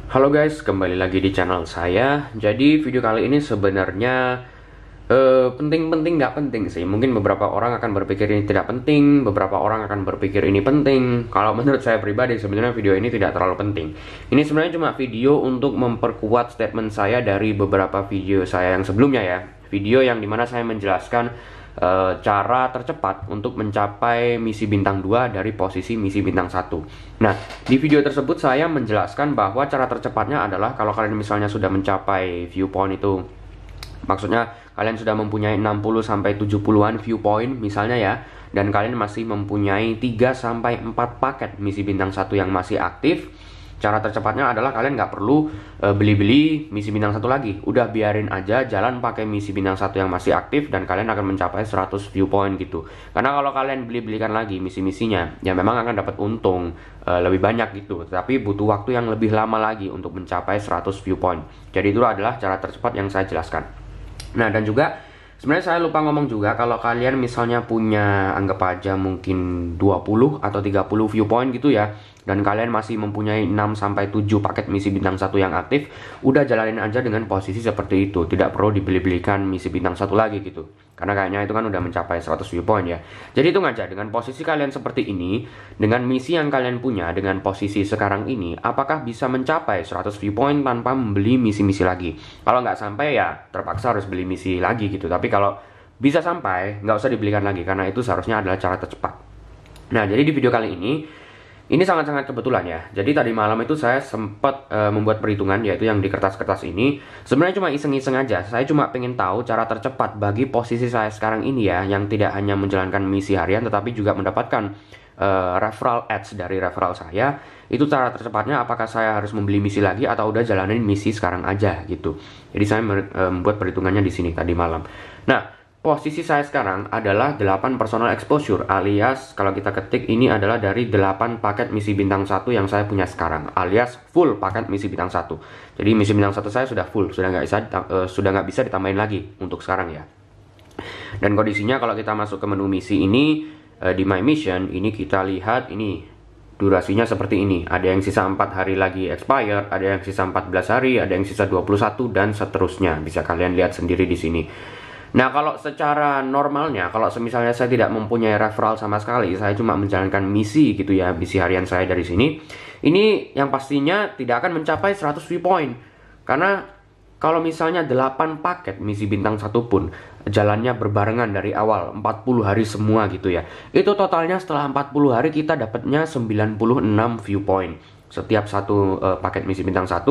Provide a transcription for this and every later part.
Halo guys, kembali lagi di channel saya. Jadi video kali ini sebenarnya penting-penting nggak penting sih. Mungkin beberapa orang akan berpikir ini tidak penting, beberapa orang akan berpikir ini penting. Kalau menurut saya pribadi sebenarnya video ini tidak terlalu penting. Ini sebenarnya cuma video untuk memperkuat statement saya dari beberapa video saya yang sebelumnya ya. Video yang dimana saya menjelaskan cara tercepat untuk mencapai misi bintang 2 dari posisi misi bintang 1. Nah, di video tersebut saya menjelaskan bahwa cara tercepatnya adalah kalau kalian misalnya sudah mencapai viewpoint itu, maksudnya kalian sudah mempunyai 60 sampai 70-an viewpoint misalnya ya, dan kalian masih mempunyai 3 sampai 4 paket misi bintang 1 yang masih aktif. Cara tercepatnya adalah kalian nggak perlu beli-beli misi bintang 1 lagi. Udah biarin aja jalan pakai misi bintang 1 yang masih aktif dan kalian akan mencapai 100 viewpoint gitu. Karena kalau kalian beli-belikan lagi misi-misinya, ya memang akan dapat untung lebih banyak gitu. Tapi butuh waktu yang lebih lama lagi untuk mencapai 100 viewpoint. Jadi itu adalah cara tercepat yang saya jelaskan. Nah, dan juga sebenarnya saya lupa ngomong juga, kalau kalian misalnya punya anggap aja mungkin 20 atau 30 viewpoint gitu ya, dan kalian masih mempunyai 6 sampai 7 paket misi bintang 1 yang aktif, udah jalanin aja dengan posisi seperti itu. Tidak perlu dibeli-belikan misi bintang 1 lagi gitu. Karena kayaknya itu kan udah mencapai 100 viewpoint ya. Jadi itu aja, dengan posisi kalian seperti ini, dengan misi yang kalian punya, dengan posisi sekarang ini, apakah bisa mencapai 100 viewpoint tanpa membeli misi-misi lagi? Kalau nggak sampai ya terpaksa harus beli misi lagi gitu. Tapi kalau bisa sampai, nggak usah dibelikan lagi, karena itu seharusnya adalah cara tercepat. Nah, jadi di video kali ini sangat-sangat kebetulan ya. Jadi tadi malam itu saya sempat membuat perhitungan, yaitu yang di kertas-kertas ini. Sebenarnya cuma iseng-iseng aja. Saya cuma pengen tahu cara tercepat bagi posisi saya sekarang ini ya, yang tidak hanya menjalankan misi harian, tetapi juga mendapatkan referral ads dari referral saya. Itu cara tercepatnya, apakah saya harus membeli misi lagi atau udah jalanin misi sekarang aja gitu. Jadi saya membuat perhitungannya di sini tadi malam. Nah, posisi saya sekarang adalah 8 personal exposure, alias kalau kita ketik ini adalah dari 8 paket misi bintang 1 yang saya punya sekarang, alias full paket misi bintang 1. Jadi misi bintang 1 saya sudah full, sudah nggak bisa ditambahin lagi untuk sekarang ya. Dan kondisinya kalau kita masuk ke menu misi ini, di My Mission ini kita lihat ini durasinya seperti ini. Ada yang sisa 4 hari lagi expired, ada yang sisa 14 hari, ada yang sisa 21 dan seterusnya. Bisa kalian lihat sendiri di sini. Nah, kalau secara normalnya, kalau misalnya saya tidak mempunyai referral sama sekali, saya cuma menjalankan misi gitu ya, misi harian saya dari sini, ini yang pastinya tidak akan mencapai 100 viewpoint. Karena kalau misalnya 8 paket misi bintang 1 pun jalannya berbarengan dari awal 40 hari semua gitu ya, itu totalnya setelah 40 hari kita dapatnya 96 viewpoint. Setiap satu paket misi bintang 1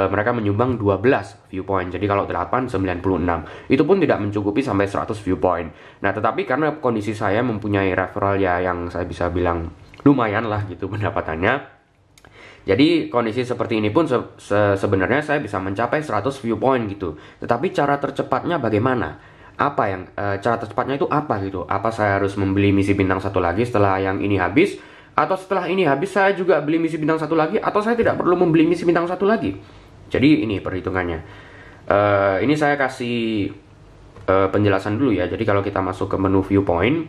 mereka menyumbang 12 viewpoint. Jadi kalau 8, 96. Itu pun tidak mencukupi sampai 100 viewpoint. Nah, tetapi karena kondisi saya mempunyai referral ya yang saya bisa bilang lumayan lah gitu pendapatannya. Jadi kondisi seperti ini pun sebenarnya saya bisa mencapai 100 viewpoint gitu. Tetapi cara tercepatnya bagaimana? Apa yang cara tercepatnya itu apa gitu? Apa saya harus membeli misi bintang 1 lagi setelah yang ini habis? Atau setelah ini habis saya juga beli misi bintang 1 lagi, atau saya tidak perlu membeli misi bintang 1 lagi? Jadi ini perhitungannya. Ini saya kasih penjelasan dulu ya. Jadi kalau kita masuk ke menu viewpoint,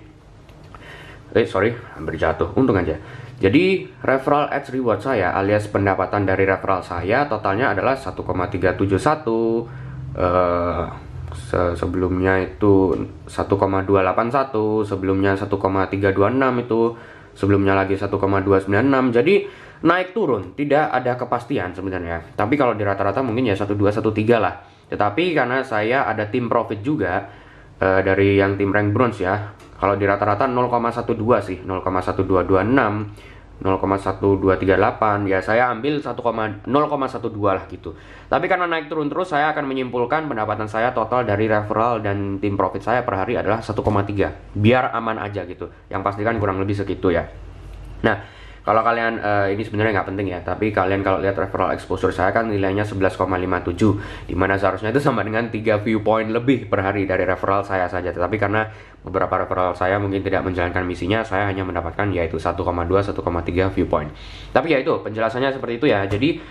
hampir jatuh, untung aja. Jadi referral ads reward saya alias pendapatan dari referral saya totalnya adalah 1,371. Sebelumnya itu 1,281, sebelumnya 1,326 itu, sebelumnya lagi 1,296. Jadi naik turun, tidak ada kepastian sebenarnya. Tapi kalau di rata-rata mungkin ya 1213 lah. Tetapi karena saya ada tim profit juga dari yang tim rank bronze ya. Kalau di rata-rata 0,12 sih, 0,1226, 0,1238 ya, saya ambil 0,12 lah gitu. Tapi karena naik turun terus, saya akan menyimpulkan pendapatan saya total dari referral dan tim profit saya per hari adalah 1,3. Biar aman aja gitu. Yang pastikan kurang lebih segitu ya. Nah, kalau kalian ini sebenarnya nggak penting ya, tapi kalian kalau lihat referral exposure saya kan nilainya 11,57, dimana seharusnya itu sama dengan 3 viewpoint lebih per hari dari referral saya saja. Tetapi karena beberapa referral saya mungkin tidak menjalankan misinya, saya hanya mendapatkan yaitu 1,2, 1,3 viewpoint. Tapi ya itu penjelasannya seperti itu ya. Jadi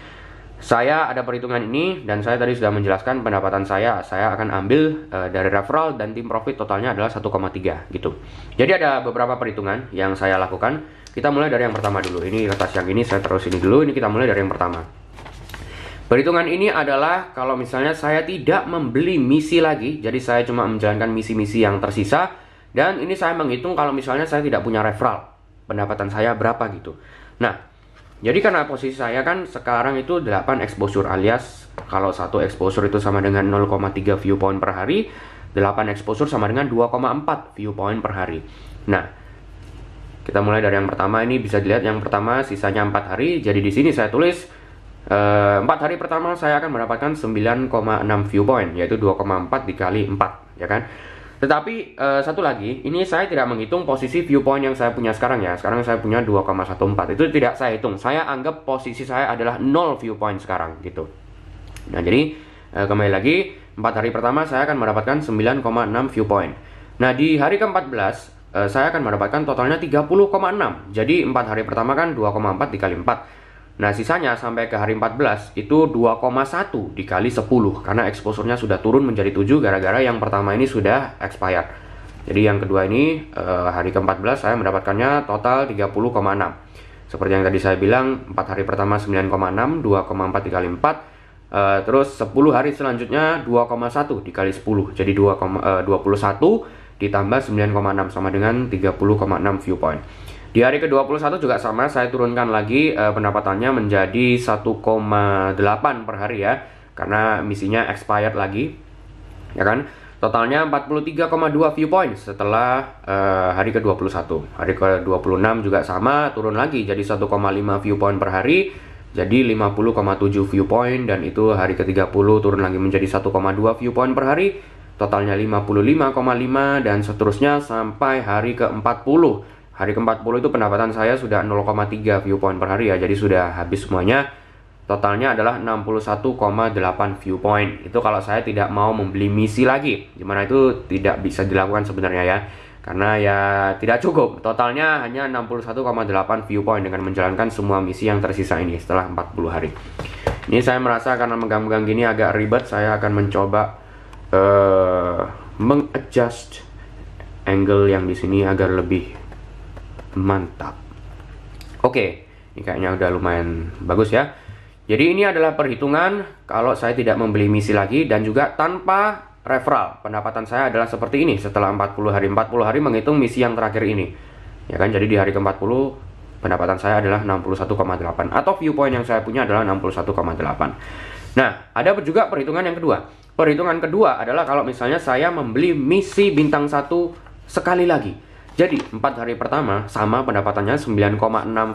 saya ada perhitungan ini dan saya tadi sudah menjelaskan pendapatan saya akan ambil dari referral dan tim profit totalnya adalah 1,3 gitu. Jadi ada beberapa perhitungan yang saya lakukan. Kita mulai dari yang pertama dulu. Ini kertas yang ini saya taruh sini dulu. Ini kita mulai dari yang pertama. Perhitungan ini adalah kalau misalnya saya tidak membeli misi lagi, jadi saya cuma menjalankan misi-misi yang tersisa, dan ini saya menghitung kalau misalnya saya tidak punya referral, pendapatan saya berapa gitu. Nah, jadi karena posisi saya kan sekarang itu 8 exposure, alias kalau satu exposure itu sama dengan 0,3 view point per hari, 8 exposure sama dengan 2,4 view point per hari. Nah, kita mulai dari yang pertama. Ini bisa dilihat yang pertama sisanya 4 hari. Jadi di sini saya tulis 4 hari pertama saya akan mendapatkan 9,6 view point, yaitu 2,4 dikali 4, ya kan? Tetapi satu lagi, ini saya tidak menghitung posisi view point yang saya punya sekarang ya. Sekarang saya punya 2,14. Itu tidak saya hitung. Saya anggap posisi saya adalah 0 view point sekarang gitu. Nah, jadi kembali lagi, 4 hari pertama saya akan mendapatkan 9,6 view point. Nah, di hari ke-14 saya akan mendapatkan totalnya 30,6. Jadi 4 hari pertama kan 2,4 dikali 4. Nah, sisanya sampai ke hari 14 itu 2,1 dikali 10, karena exposure-nya sudah turun menjadi 7 gara-gara yang pertama ini sudah expired. Jadi yang kedua ini hari ke-14 saya mendapatkannya total 30,6. Seperti yang tadi saya bilang, 4 hari pertama 9,6, 2,4 dikali 4, terus 10 hari selanjutnya 2,1 dikali 10. Jadi 21 ditambah 9,6 sama dengan 30,6 view point. Di hari ke-21 juga sama, saya turunkan lagi pendapatannya menjadi 1,8 per hari ya, karena misinya expired lagi, ya kan? Totalnya 43,2 view point setelah hari ke-21. Hari ke-26 juga sama, turun lagi jadi 1,5 view point per hari, jadi 50,7 view point, dan itu hari ke-30 turun lagi menjadi 1,2 view point per hari, totalnya 55,5, dan seterusnya sampai hari ke-40. Hari ke-40 itu pendapatan saya sudah 0,3 view point per hari ya, jadi sudah habis semuanya. Totalnya adalah 61,8 view point. Itu kalau saya tidak mau membeli misi lagi, dimana itu tidak bisa dilakukan sebenarnya ya, karena ya tidak cukup. Totalnya hanya 61,8 view point dengan menjalankan semua misi yang tersisa ini setelah 40 hari. Ini saya merasa karena megang-megang gini agak ribet, saya akan mencoba mengadjust angle yang di sini agar lebih mantap. Oke, ini kayaknya udah lumayan bagus ya. Jadi ini adalah perhitungan kalau saya tidak membeli misi lagi dan juga tanpa referral. Pendapatan saya adalah seperti ini setelah 40 hari. 40 hari menghitung misi yang terakhir ini, ya kan? Jadi di hari ke-40 pendapatan saya adalah 61,8, atau view point yang saya punya adalah 61,8. Nah, ada juga perhitungan yang kedua. Perhitungan kedua adalah kalau misalnya saya membeli misi bintang 1 sekali lagi. Jadi 4 hari pertama sama pendapatannya 9,6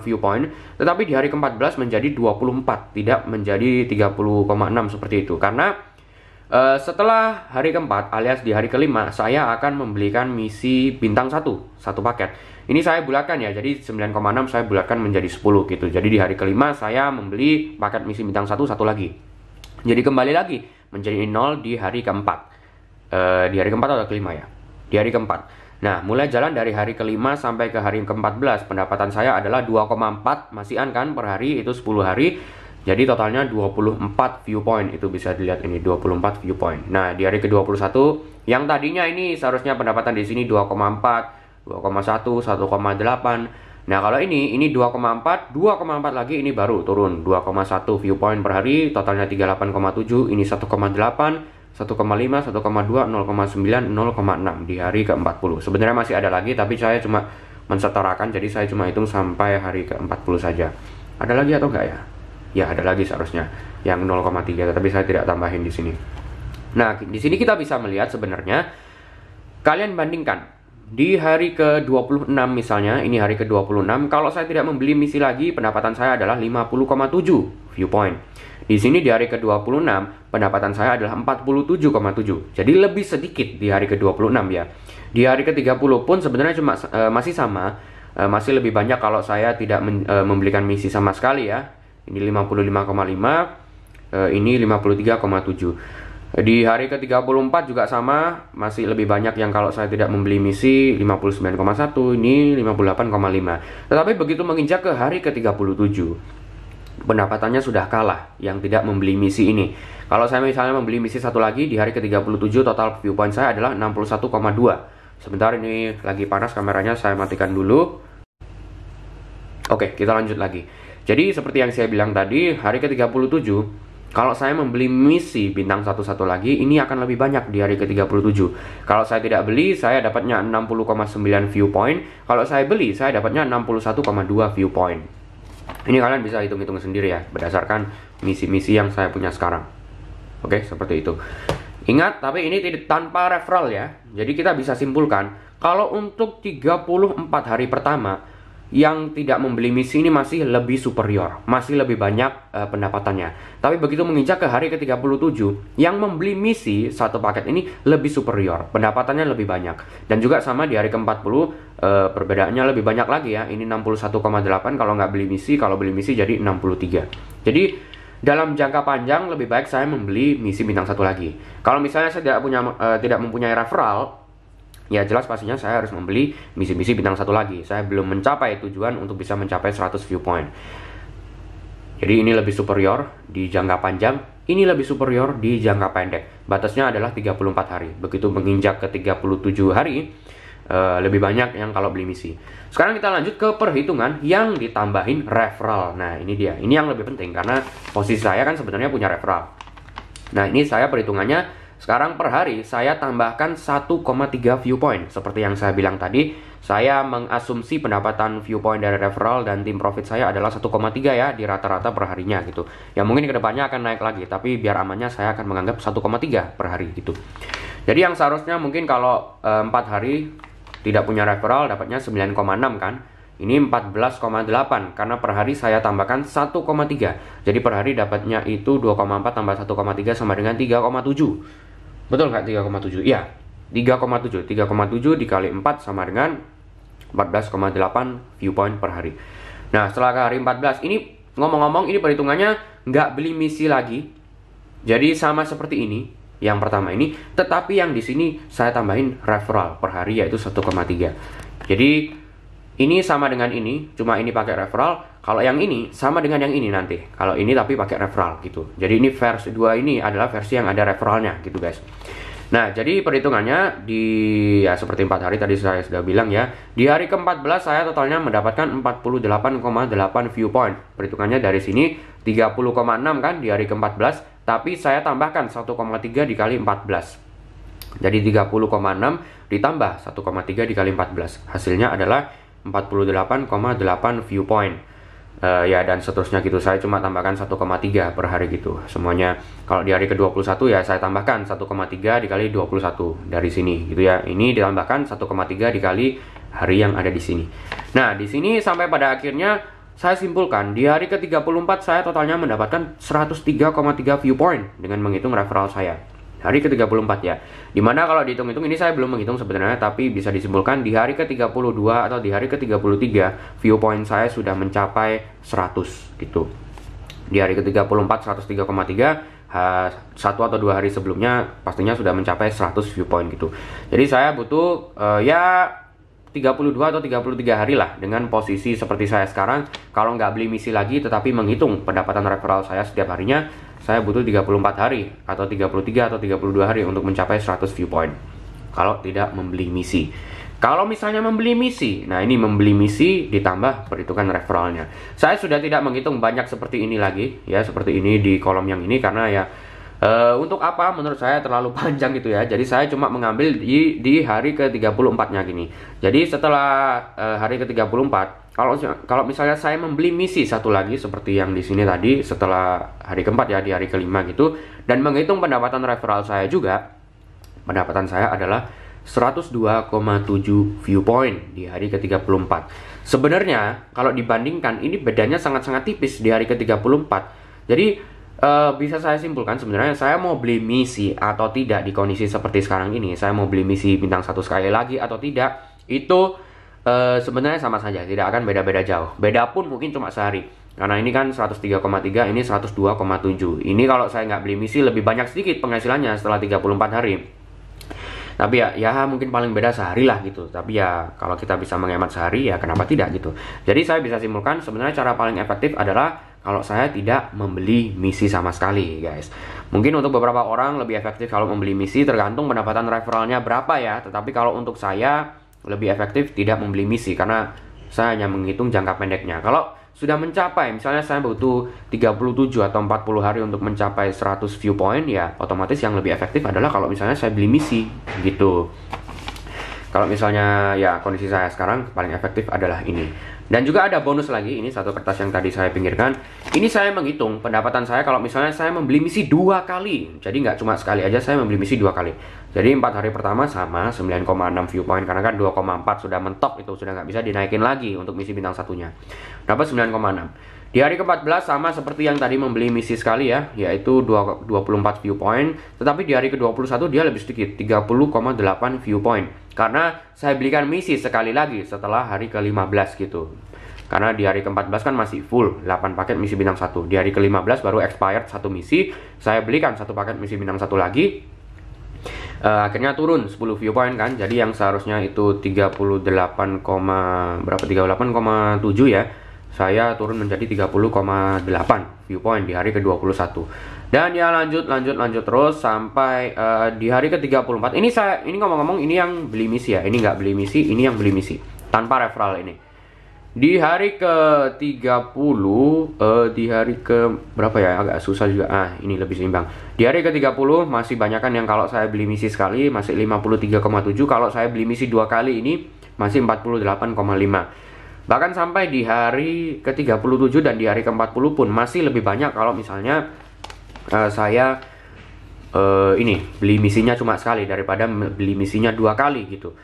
view point, tetapi di hari ke-14 menjadi 24, tidak menjadi 30,6 seperti itu. Karena setelah hari keempat alias di hari kelima saya akan membelikan misi bintang 1 paket. Ini saya bulatkan ya, jadi 9,6 saya bulatkan menjadi 10 gitu. Jadi di hari kelima saya membeli paket misi bintang 1 lagi. Jadi kembali lagi menjadi 0 di hari keempat. Di hari keempat atau kelima ya? Di hari keempat. Nah, mulai jalan dari hari kelima sampai ke hari ke-14, pendapatan saya adalah 2,4 masihan kan per hari, itu 10 hari. Jadi totalnya 24 view point, itu bisa dilihat ini 24 view point. Nah, di hari ke-21 yang tadinya ini seharusnya pendapatan di sini 2,4, 2,1, 1,8. Nah, kalau ini 2,4 lagi ini baru turun 2,1 view point per hari, totalnya 38,7, ini 1,8, 1,5, 1,2, 0,9, 0,6 di hari ke-40. Sebenarnya masih ada lagi, tapi saya cuma mensetarakan, jadi saya cuma hitung sampai hari ke-40 saja. Ada lagi atau enggak ya? Ya, ada lagi seharusnya yang 0,3, tapi saya tidak tambahin di sini. Nah, di sini kita bisa melihat sebenarnya kalian bandingkan di hari ke-26 misalnya, ini hari ke-26, kalau saya tidak membeli misi lagi, pendapatan saya adalah 50,7 view point. Di sini di hari ke-26 pendapatan saya adalah 47,7. Jadi lebih sedikit di hari ke-26 ya. Di hari ke-30 pun sebenarnya cuma masih sama, masih lebih banyak kalau saya tidak membelikan misi sama sekali ya. Ini 55,5, ini 53,7. Di hari ke-34 juga sama, masih lebih banyak yang kalau saya tidak membeli misi, 59,1, ini 58,5. Tetapi begitu menginjak ke hari ke-37, pendapatannya sudah kalah yang tidak membeli misi ini. Kalau saya misalnya membeli misi satu lagi di hari ke-37, total view point saya adalah 61,2. Sebentar, ini lagi panas kameranya, saya matikan dulu. Oke, kita lanjut lagi. Jadi seperti yang saya bilang tadi, hari ke-37 Kalau saya membeli misi bintang 11 lagi, ini akan lebih banyak di hari ke-37. Kalau saya tidak beli, saya dapatnya 60,9 viewpoint. Kalau saya beli, saya dapatnya 61,2 viewpoint. Ini kalian bisa hitung-hitung sendiri ya, berdasarkan misi-misi yang saya punya sekarang. Oke, seperti itu. Ingat, tapi ini tidak tanpa referral ya. Jadi kita bisa simpulkan, kalau untuk 34 hari pertama, yang tidak membeli misi ini masih lebih superior, masih lebih banyak pendapatannya. Tapi begitu menginjak ke hari ke-37, yang membeli misi satu paket ini lebih superior, pendapatannya lebih banyak. Dan juga sama di hari ke-40, perbedaannya lebih banyak lagi ya. Ini 61,8 kalau nggak beli misi, kalau beli misi jadi 63. Jadi dalam jangka panjang lebih baik saya membeli misi bintang 1 lagi. Kalau misalnya saya tidak mempunyai referral, ya jelas pastinya saya harus membeli misi-misi bintang 1 lagi. Saya belum mencapai tujuan untuk bisa mencapai 100 viewpoint. Jadi ini lebih superior di jangka panjang, ini lebih superior di jangka pendek. Batasnya adalah 34 hari. Begitu menginjak ke 37 hari, lebih banyak yang kalau beli misi. Sekarang kita lanjut ke perhitungan yang ditambahin referral. Nah ini dia, ini yang lebih penting karena posisi saya kan sebenarnya punya referral. Nah ini saya perhitungannya sekarang per hari saya tambahkan 1,3 viewpoint. Seperti yang saya bilang tadi, saya mengasumsi pendapatan viewpoint dari referral dan tim profit saya adalah 1,3 ya di rata-rata per harinya gitu. Ya mungkin kedepannya akan naik lagi, tapi biar amannya saya akan menganggap 1,3 per hari gitu. Jadi yang seharusnya mungkin kalau 4 hari tidak punya referral dapatnya 9,6 kan. Ini 14,8 karena per hari saya tambahkan 1,3. Jadi per hari dapatnya itu 2,4 tambah 1,3 sama dengan 3,7. Betul nggak 3,7? Iya, 3,7. 3,7 dikali 4 sama dengan 14,8 viewpoint per hari. Nah, setelah ke hari 14, ini ngomong-ngomong ini perhitungannya nggak beli misi lagi. Jadi sama seperti ini, yang pertama ini, tetapi yang di sini saya tambahin referral per hari yaitu 1,3. Jadi ini sama dengan ini, cuma ini pakai referral. Kalau yang ini sama dengan yang ini nanti. Kalau ini tapi pakai referral gitu. Jadi ini versi 2 ini adalah versi yang ada referralnya gitu guys. Nah, jadi perhitungannya di ya seperti 4 hari tadi saya sudah bilang ya. Di hari ke-14 saya totalnya mendapatkan 48,8 viewpoint. Perhitungannya dari sini 30,6 kan di hari ke-14, tapi saya tambahkan 1,3 dikali 14. Jadi 30,6 ditambah 1,3 dikali 14. Hasilnya adalah 48,8 viewpoint. Ya dan seterusnya gitu. Saya cuma tambahkan 1,3 per hari gitu semuanya. Kalau di hari ke-21 ya saya tambahkan 1,3 dikali 21 dari sini gitu ya. Ini ditambahkan 1,3 dikali hari yang ada di sini. Nah di sini sampai pada akhirnya saya simpulkan di hari ke-34 saya totalnya mendapatkan 103,3 viewpoint dengan menghitung referral saya. Hari ke-34 ya. Dimana kalau dihitung-hitung ini saya belum menghitung sebenarnya, tapi bisa disimpulkan di hari ke-32 atau di hari ke-33 viewpoint saya sudah mencapai 100 gitu. Di hari ke-34 103,3, satu atau 2 hari sebelumnya pastinya sudah mencapai 100 viewpoint gitu. Jadi saya butuh ya 32 atau 33 hari lah dengan posisi seperti saya sekarang. Kalau nggak beli misi lagi tetapi menghitung pendapatan referral saya setiap harinya, saya butuh 34 hari atau 33 atau 32 hari untuk mencapai 100 viewpoint kalau tidak membeli misi. Kalau misalnya membeli misi, nah ini membeli misi ditambah perhitungan referralnya. Saya sudah tidak menghitung banyak seperti ini lagi ya, seperti ini di kolom yang ini karena ya untuk apa menurut saya terlalu panjang gitu ya. Jadi saya cuma mengambil di hari ke-34-nya gini. Jadi setelah hari ke-34, kalau misalnya saya membeli misi satu lagi seperti yang di sini tadi setelah hari keempat ya, di hari kelima gitu, dan menghitung pendapatan referral saya juga, pendapatan saya adalah 102,7 viewpoint di hari ke-34. Sebenarnya kalau dibandingkan ini bedanya sangat-sangat tipis di hari ke-34. Jadi bisa saya simpulkan sebenarnya saya mau beli misi atau tidak di kondisi seperti sekarang ini, saya mau beli misi bintang 1 sekali lagi atau tidak, itu sebenarnya sama saja, tidak akan beda-beda jauh. Beda pun mungkin cuma sehari. Karena ini kan 103,3, ini 102,7. Ini kalau saya nggak beli misi lebih banyak sedikit penghasilannya setelah 34 hari. Tapi ya mungkin paling beda sehari lah gitu. Tapi ya kalau kita bisa menghemat sehari ya kenapa tidak gitu. Jadi saya bisa simpulkan sebenarnya cara paling efektif adalah kalau saya tidak membeli misi sama sekali guys. Mungkin untuk beberapa orang lebih efektif kalau membeli misi, tergantung pendapatan referralnya berapa ya. Tetapi kalau untuk saya lebih efektif tidak membeli misi karena saya hanya menghitung jangka pendeknya. Kalau sudah mencapai, misalnya saya butuh 37 atau 40 hari untuk mencapai 100 view point, ya otomatis yang lebih efektif adalah kalau misalnya saya beli misi gitu. Kalau misalnya ya kondisi saya sekarang paling efektif adalah ini. Dan juga ada bonus lagi, ini satu kertas yang tadi saya pinggirkan. Ini saya menghitung pendapatan saya kalau misalnya saya membeli misi 2 kali. Jadi nggak cuma sekali aja saya membeli misi 2 kali. Jadi 4 hari pertama sama 9,6 view point, karena kan 2,4 sudah mentok, itu sudah nggak bisa dinaikin lagi untuk misi bintang satunya. Dapat 9,6. Di hari ke-14 sama seperti yang tadi membeli misi sekali ya, yaitu 24 view point. Tetapi di hari ke-21 dia lebih sedikit, 30,8 view point. Karena saya belikan misi sekali lagi setelah hari ke-15 gitu. Karena di hari ke-14 kan masih full 8 paket misi bintang 1. Di hari ke-15 baru expired 1 misi, saya belikan 1 paket misi bintang 1 lagi. Akhirnya turun 10 view point kan. Jadi yang seharusnya itu 38,7 ya, saya turun menjadi 30,8 view point di hari ke-21. Dan ya lanjut terus sampai di hari ke-34. Ini ngomong-ngomong ini yang beli misi ya. Ini nggak beli misi, ini yang beli misi tanpa referral ini. Di hari ke-30, di hari ke berapa ya? Agak susah juga. Ini lebih seimbang. Di hari ke-30 masih banyakan yang kalau saya beli misi sekali masih 53,7. Kalau saya beli misi 2 kali ini masih 48,5. Bahkan sampai di hari ke-37 dan di hari ke-40 pun masih lebih banyak kalau misalnya saya ini beli misinya cuma sekali daripada beli misinya 2 kali gitu.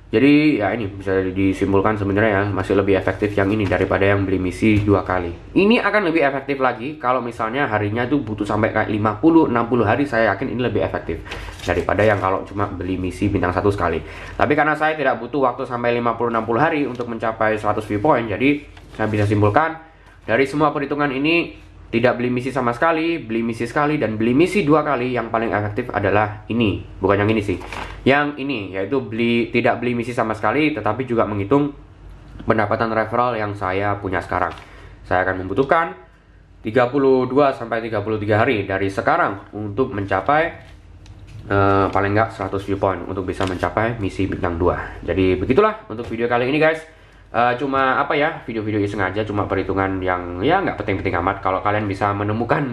Jadi ya ini bisa disimpulkan sebenarnya ya masih lebih efektif yang ini daripada yang beli misi 2 kali. Ini akan lebih efektif lagi kalau misalnya harinya itu butuh sampai kayak 50-60 hari, saya yakin ini lebih efektif daripada yang kalau cuma beli misi bintang 1 sekali. Tapi karena saya tidak butuh waktu sampai 50-60 hari untuk mencapai 100 view point, jadi saya bisa simpulkan dari semua perhitungan ini, tidak beli misi sama sekali, beli misi sekali, dan beli misi 2 kali, yang paling efektif adalah ini. Bukan yang ini sih, yang ini, yaitu tidak beli misi sama sekali, tetapi juga menghitung pendapatan referral yang saya punya sekarang. Saya akan membutuhkan 32-33 hari dari sekarang untuk mencapai paling nggak 100 view point untuk bisa mencapai misi bintang 2. Jadi begitulah untuk video kali ini guys. Cuma apa ya, video-video iseng aja, cuma perhitungan yang ya nggak penting-penting amat. Kalau kalian bisa menemukan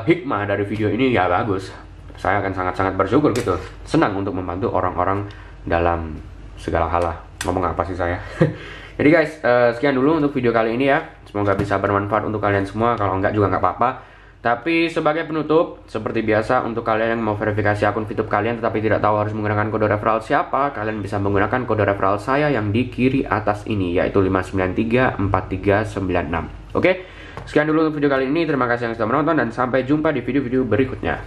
hikmah dari video ini ya bagus, saya akan sangat-sangat bersyukur gitu, senang untuk membantu orang-orang dalam segala hal lah. Ngomong apa sih saya. Jadi guys, sekian dulu untuk video kali ini ya, semoga bisa bermanfaat untuk kalian semua. Kalau enggak juga nggak apa-apa. Tapi sebagai penutup, seperti biasa, untuk kalian yang mau verifikasi akun VTube kalian tetapi tidak tahu harus menggunakan kode referral siapa, kalian bisa menggunakan kode referral saya yang di kiri atas ini, yaitu 5934396. Oke, sekian dulu untuk video kali ini. Terima kasih yang sudah menonton dan sampai jumpa di video-video berikutnya.